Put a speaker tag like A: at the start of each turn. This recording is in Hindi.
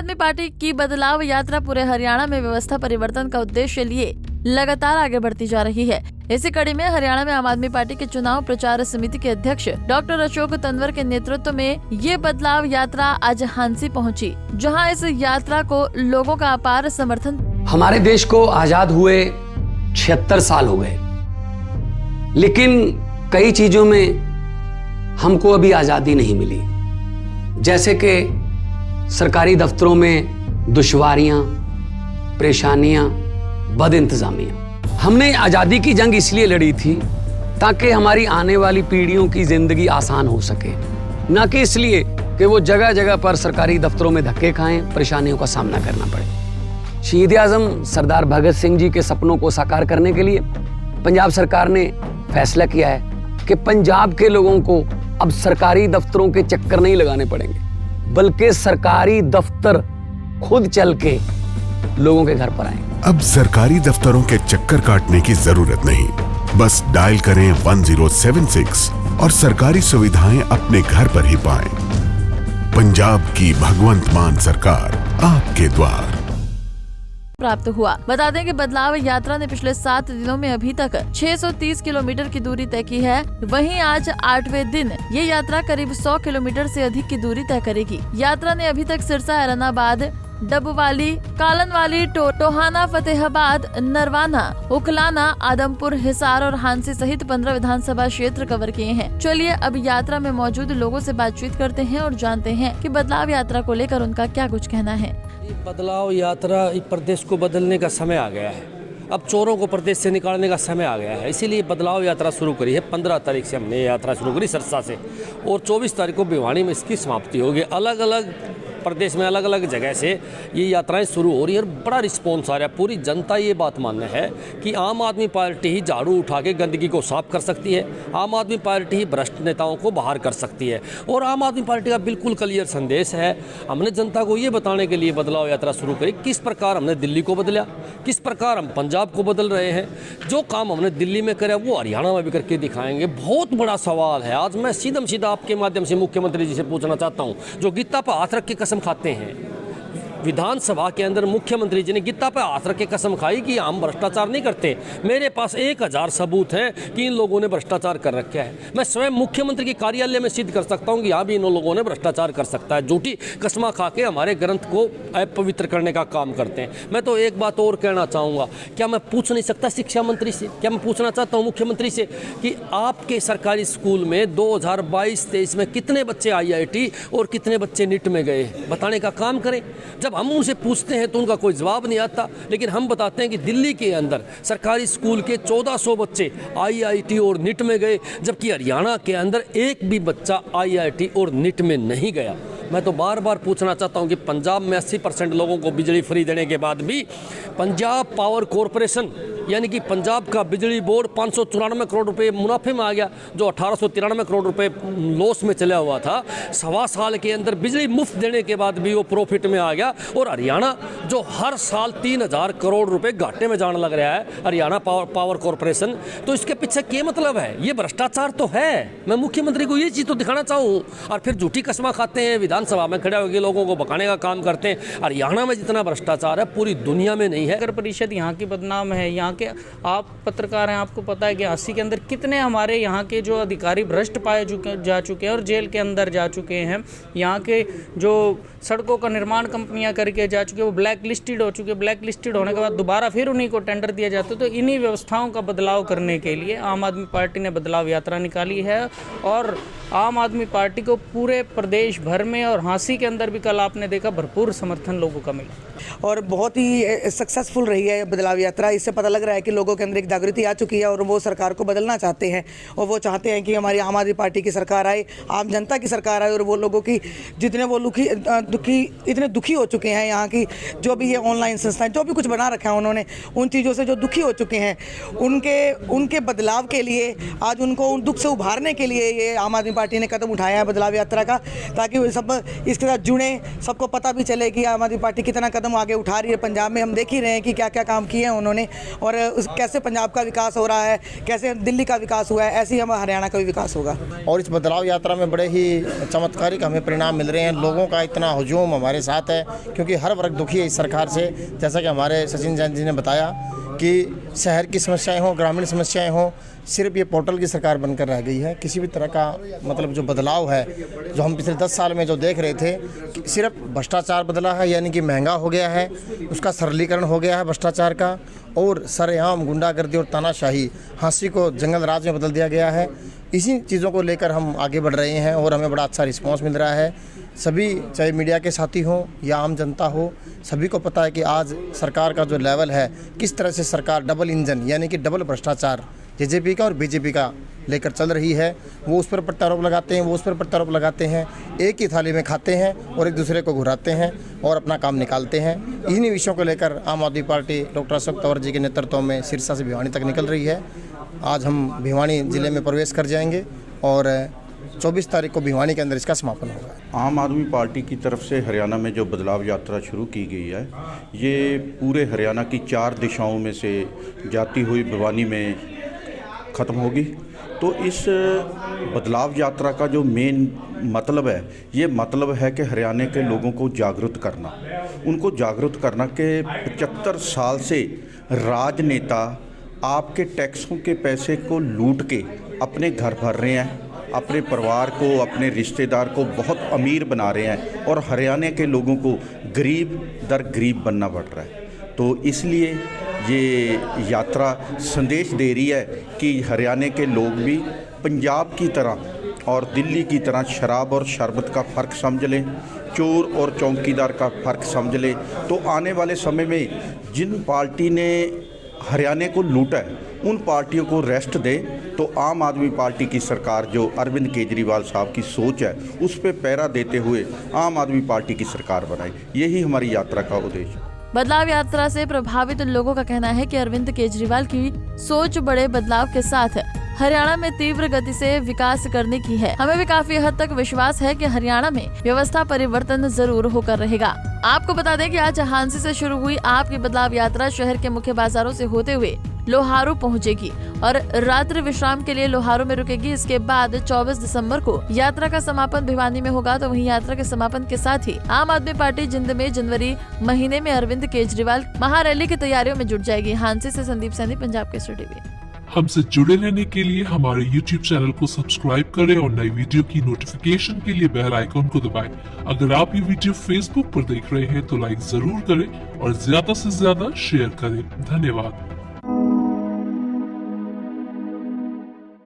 A: आदमी पार्टी की बदलाव यात्रा पूरे हरियाणा में व्यवस्था परिवर्तन का उद्देश्य लिए लगातार आगे बढ़ती जा रही है। इसी कड़ी में हरियाणा में आम आदमी पार्टी के चुनाव प्रचार समिति के अध्यक्ष डॉक्टर अशोक तंवर के नेतृत्व में ये बदलाव यात्रा आज हांसी पहुंची, जहां इस यात्रा को लोगों का अपार समर्थन।
B: हमारे देश को आजाद हुए 76 साल हो गए, लेकिन कई चीजों में हमको अभी आजादी नहीं मिली। जैसे कि सरकारी दफ्तरों में दुश्वारियां, परेशानियां, बद इंतजामिया। हमने आजादी की जंग इसलिए लड़ी थी ताकि हमारी आने वाली पीढ़ियों की जिंदगी आसान हो सके, ना कि इसलिए कि वो जगह जगह पर सरकारी दफ्तरों में धक्के खाएं, परेशानियों का सामना करना पड़े। शहीद आजम सरदार भगत सिंह जी के सपनों को साकार करने के लिए पंजाब सरकार ने फैसला किया है कि पंजाब के लोगों को अब सरकारी दफ्तरों के चक्कर नहीं लगाने पड़ेंगे, बल्कि सरकारी दफ्तर खुद चल के लोगों के घर पर आएंगे।
C: अब सरकारी दफ्तरों के चक्कर काटने की जरूरत नहीं, बस डायल करें 1076 और सरकारी सुविधाएं अपने घर पर ही पाएं। पंजाब की भगवंत मान सरकार आपके द्वार
A: प्राप्त हुआ। बता दें कि बदलाव यात्रा ने पिछले 7 दिनों में अभी तक 630 किलोमीटर की दूरी तय की है। वहीं आज 8वें दिन ये यात्रा करीब 100 किलोमीटर से अधिक की दूरी तय करेगी। यात्रा ने अभी तक सिरसा, ऐरनाबाद, डबवाली, कालनवाली, टोहाना, फतेहाबाद, नरवाना, उखलाना, आदमपुर, हिसार और हांसी सहित 15 विधानसभा क्षेत्र कवर किए हैं। चलिए अब यात्रा में मौजूद लोगों से बातचीत करते हैं और जानते हैं कि बदलाव यात्रा को लेकर उनका क्या कुछ कहना है।
D: बदलाव यात्रा प्रदेश को बदलने का समय आ गया है। अब चोरों को प्रदेश से निकालने का समय आ गया है, इसीलिए बदलाव यात्रा शुरू करी है। 15 तारीख से हमने यात्रा शुरू करी सिरसा से और 24 तारीख को भिवानी में इसकी समाप्ति होगी। अलग अलग प्रदेश में अलग अलग जगह से ये यात्राएं शुरू हो रही है और बड़ा रिस्पॉन्स आ रहा है। पूरी जनता ये बात मानना है कि आम आदमी पार्टी ही झाड़ू उठा के गंदगी को साफ कर सकती है, आम आदमी पार्टी ही भ्रष्ट नेताओं को बाहर कर सकती है और आम आदमी पार्टी का बिल्कुल क्लियर संदेश है। हमने जनता को ये बताने के लिए बदलाव यात्रा शुरू करी, किस प्रकार हमने दिल्ली को बदला, किस प्रकार हम पंजाब को बदल रहे हैं। जो काम हमने दिल्ली में करे वो हरियाणा में भी करके दिखाएंगे। बहुत बड़ा सवाल है। आज मैं सीधा आपके माध्यम से मुख्यमंत्री जी से पूछना चाहता हूँ, जो गीता पर हाथ रख के कसम खाते हैं, विधानसभा के अंदर मुख्यमंत्री जी ने गीता पर हाथ रख के कसम खाई कि हम भ्रष्टाचार नहीं करते। मेरे पास 1000 सबूत हैं कि इन लोगों ने भ्रष्टाचार कर रखा है। मैं स्वयं मुख्यमंत्री के कार्यालय में सिद्ध कर सकता हूं कि यहाँ भी इन लोगों ने भ्रष्टाचार कर सकता है। झूठी कसमा खा के हमारे ग्रंथ को अपवित्र करने का काम करते हैं। मैं तो एक बात और कहना चाहूँगा, क्या मैं पूछ नहीं सकता शिक्षा मंत्री से, क्या मैं पूछना चाहता हूँ मुख्यमंत्री से कि आपके सरकारी स्कूल में 2022-23 में कितने बच्चे IIT और कितने बच्चे नीट में गए, बताने का काम करें। जब हम उनसे पूछते हैं तो उनका कोई जवाब नहीं आता, लेकिन हम बताते हैं कि दिल्ली के अंदर सरकारी स्कूल के 1400 बच्चे IIT और नीट में गए, जबकि हरियाणा के अंदर एक भी बच्चा IIT और नीट में नहीं गया। मैं तो बार बार पूछना चाहता हूं कि पंजाब में 80% लोगों को बिजली फ्री देने के बाद भी पंजाब पावर कॉरपोरेशन यानी कि पंजाब का बिजली बोर्ड 594 करोड़ रुपए मुनाफे में आ गया, जो 1893 करोड़ रुपए लॉस में चला हुआ था। 1.25 साल के अंदर बिजली मुफ्त देने के बाद भी वो प्रॉफिट में आ गया। और हरियाणा जो हर साल 3000 करोड़ रुपए घाटे में जाने लग रहा है, हरियाणा पावर कॉरपोरेशन, तो इसके पीछे क्या मतलब है? ये भ्रष्टाचार तो है। मैं मुख्यमंत्री को ये चीज़ तो दिखाना चाहूँ, और फिर झूठी कसमा खाते हैं, विधानसभा में खड़े होकर लोगों को भगाने का काम करते हैं। हरियाणा में जितना भ्रष्टाचार है पूरी दुनिया में नहीं है।
E: नगर परिषद यहाँ की बदनाम है। यहाँ के आप पत्रकार हैं, आपको पता है कि 80 के अंदर कितने हमारे यहाँ के जो अधिकारी भ्रष्ट पाए जा चुके हैं और जेल के अंदर जा चुके हैं। यहाँ के जो सड़कों का निर्माण कंपनियां करके जा चुके हैं वो ब्लैक लिस्टेड हो चुके हैं। ब्लैक लिस्टेड होने के बाद दोबारा फिर उन्हीं को टेंडर दिया जाता है। तो इन्हीं व्यवस्थाओं का बदलाव करने के लिए आम आदमी पार्टी ने बदलाव यात्रा निकाली है और आम आदमी पार्टी को पूरे प्रदेश भर में और हांसी के अंदर भी कल आपने देखा भरपूर समर्थन लोगों का मिला
F: और बहुत ही सक्सेसफुल रही है बदलाव यात्रा। इससे पता लग रहा है कि लोगों के अंदर एक जागृति आ चुकी है और वो सरकार को बदलना चाहते हैं और वो चाहते हैं कि हमारी आम आदमी पार्टी की सरकार आए, आम जनता की सरकार आए और वो लोगों की जितने वो इतने दुखी हो चुके हैं, यहाँ की जो भी ये ऑनलाइन संस्थाएं जो भी कुछ बना रखा है उन्होंने, उन चीज़ों से जो दुखी हो चुके हैं, उनके बदलाव के लिए आज उनको उन दुख से उभारने के लिए ये आम आदमी पार्टी ने कदम उठाया है बदलाव यात्रा का, ताकि सब इसके साथ जुड़े, सबको पता भी चले कि आम आदमी पार्टी कितना कदम आगे उठा रही है पंजाब में। हम देख ही रहे हैं कि क्या क्या काम किए हैं उन्होंने और कैसे पंजाब का विकास हो रहा है, कैसे दिल्ली का विकास हुआ है, ऐसे ही हमारे हरियाणा का भी विकास होगा।
G: और इस बदलाव यात्रा में बड़े ही चमत्कारिक हमें परिणाम मिल रहे हैं। लोगों का इतना हुजूम हमारे साथ है क्योंकि हर वर्ग दुखी है इस सरकार से। जैसा कि हमारे सचिन जैन जी ने बताया कि शहर की समस्याएं हों, ग्रामीण समस्याएं हों, सिर्फ ये पोर्टल की सरकार बनकर रह गई है। किसी भी तरह का मतलब जो बदलाव है, जो हम पिछले 10 साल में जो देख रहे थे कि सिर्फ भ्रष्टाचार बदला है, यानी कि महंगा हो गया है, उसका सरलीकरण हो गया है भ्रष्टाचार का, और सरेआम गुंडागर्दी और तानाशाही हाँसी को जंगल राज में बदल दिया गया है। इसी चीज़ों को लेकर हम आगे बढ़ रहे हैं और हमें बड़ा अच्छा रिस्पांस मिल रहा है। सभी, चाहे मीडिया के साथी हों या आम जनता हो, सभी को पता है कि आज सरकार का जो लेवल है, किस तरह से सरकार डबल इंजन यानी कि डबल भ्रष्टाचार जेजेपी का और बीजेपी का लेकर चल रही है। वो उस पर प्रत्यारोप लगाते हैं, वो उस पर प्रत्यारोप लगाते हैं, एक ही थाली में खाते हैं और एक दूसरे को घुराते हैं और अपना काम निकालते हैं। इन्हीं विषयों को लेकर आम आदमी पार्टी डॉक्टर अशोक तंवर जी के नेतृत्व में सिरसा से भिवानी तक निकल रही है। आज हम भिवानी ज़िले में प्रवेश कर जाएंगे और 24 तारीख को भिवानी के अंदर इसका समापन होगा।
H: आम आदमी पार्टी की तरफ से हरियाणा में जो बदलाव यात्रा शुरू की गई है, ये पूरे हरियाणा की 4 दिशाओं में से जाती हुई भिवानी में ख़त्म होगी। तो इस बदलाव यात्रा का जो मेन मतलब है, ये मतलब है कि हरियाणा के लोगों को जागरूक करना, उनको जागरूक करना कि 75 साल से राजनेता आपके टैक्सों के पैसे को लूट के अपने घर भर रहे हैं, अपने परिवार को, अपने रिश्तेदार को बहुत अमीर बना रहे हैं और हरियाणा के लोगों को गरीब दर गरीब बनना पड़ रहा है। तो इसलिए ये यात्रा संदेश दे रही है कि हरियाणा के लोग भी पंजाब की तरह और दिल्ली की तरह शराब और शरबत का फ़र्क समझ लें, चोर और चौकीदार का फ़र्क समझ लें। तो आने वाले समय में जिन पार्टी ने हरियाणा को लूटा है, उन पार्टियों को रेस्ट दे। तो आम आदमी पार्टी की सरकार, जो अरविंद केजरीवाल साहब की सोच है, उस पर पैरा देते हुए आम आदमी पार्टी की सरकार बनाए। यही हमारी यात्रा का उद्देश्य।
A: बदलाव यात्रा से प्रभावित लोगों का कहना है कि अरविंद केजरीवाल की सोच बड़े बदलाव के साथ हरियाणा में तीव्र गति से विकास करने की है। हमें भी काफी हद तक विश्वास है कि हरियाणा में व्यवस्था परिवर्तन जरूर होकर रहेगा। आपको बता दें कि आज हांसी से शुरू हुई आपकी बदलाव यात्रा शहर के मुख्य बाजारों से होते हुए लोहारू पहुंचेगी और रात्रि विश्राम के लिए लोहारू में रुकेगी। इसके बाद 24 दिसंबर को यात्रा का समापन भिवानी में होगा। तो वहीं यात्रा के समापन के साथ ही आम आदमी पार्टी जिंद में जनवरी महीने में अरविंद केजरीवाल महारैली की तैयारियों में जुट जाएगी। हांसी से संदीप सैनी, पंजाब केसरी टीवी।
I: हमसे जुड़े रहने के लिए हमारे YouTube चैनल को सब्सक्राइब करें और नई वीडियो की नोटिफिकेशन के लिए बेल आइकॉन को दबाएं। अगर आप ये वीडियो Facebook पर देख रहे हैं तो लाइक जरूर करें और ज्यादा से ज्यादा शेयर करें। धन्यवाद।